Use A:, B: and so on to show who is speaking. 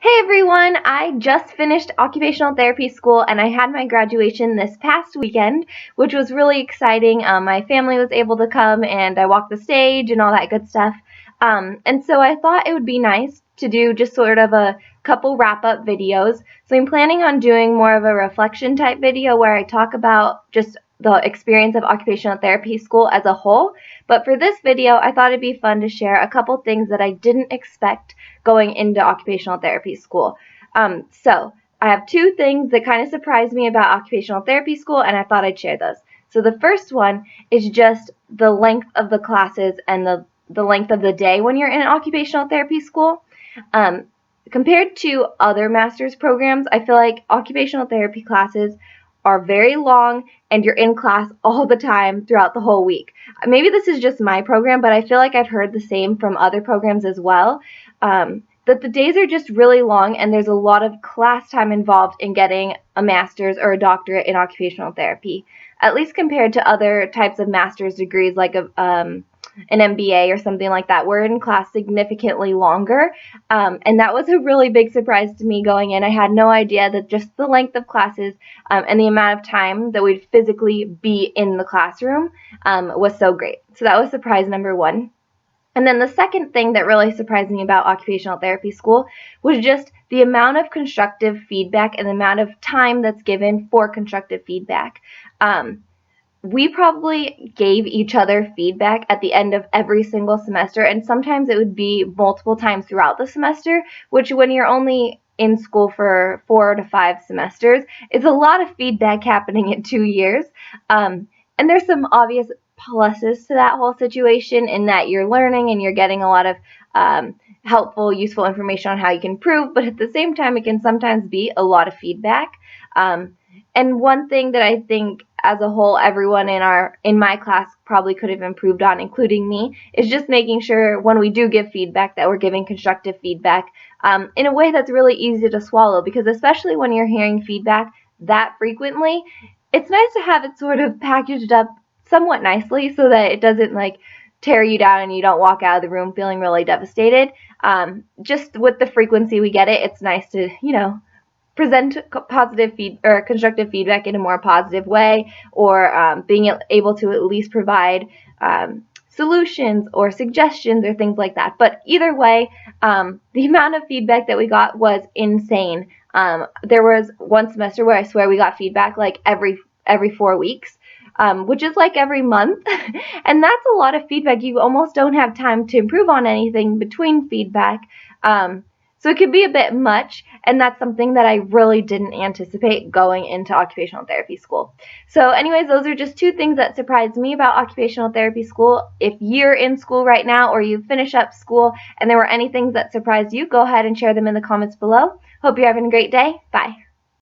A: Hey everyone, I just finished occupational therapy school and I had my graduation this past weekend, which was really exciting. My family was able to come and I walked the stage and all that good stuff. And so I thought it would be nice to do just sort of a couple wrap-up videos. So I'm planning on doing more of a reflection type video where I talk about just the experience of occupational therapy school as a whole. But for this video, I thought it'd be fun to share a couple things that I didn't expect going into occupational therapy school. So I have two things that kind of surprised me about occupational therapy school, and I thought I'd share those. So the first one is just the length of the classes and the length of the day when you're in an occupational therapy school. Compared to other master's programs, I feel like occupational therapy classes are very long and you're in class all the time throughout the whole week. Maybe this is just my program, but I feel like I've heard the same from other programs as well, that the days are just really long and there's a lot of class time involved in getting a master's or a doctorate in occupational therapy, at least compared to other types of master's degrees like an MBA or something like that. We're in class significantly longer, and that was a really big surprise to me going in. I had no idea that just the length of classes and the amount of time that we'd physically be in the classroom was so great. So that was surprise number one. And then the second thing that really surprised me about occupational therapy school was just the amount of constructive feedback and the amount of time that's given for constructive feedback. We probably gave each other feedback at the end of every single semester, and sometimes it would be multiple times throughout the semester, which when you're only in school for 4 to 5 semesters, is a lot of feedback happening in 2 years. And there's some obvious pluses to that whole situation in that you're learning and you're getting a lot of helpful, useful information on how you can improve, but at the same time, it can sometimes be a lot of feedback. And one thing that I think as a whole everyone in my class probably could have improved on, including me, is just making sure when we do give feedback that we're giving constructive feedback in a way that's really easy to swallow, because especially when you're hearing feedback that frequently, it's nice to have it sort of packaged up somewhat nicely so that it doesn't like tear you down and you don't walk out of the room feeling really devastated. Just with the frequency we get it, it's nice to, present positive or constructive feedback in a more positive way, or being able to at least provide solutions or suggestions or things like that. But either way, the amount of feedback that we got was insane. There was one semester where I swear we got feedback like every 4 weeks, which is like every month. And that's a lot of feedback. You almost don't have time to improve on anything between feedback. So it could be a bit much, and that's something that I really didn't anticipate going into occupational therapy school. So anyways, those are just two things that surprised me about occupational therapy school. If you're in school right now or you finish up school and there were any things that surprised you, go ahead and share them in the comments below. Hope you're having a great day. Bye.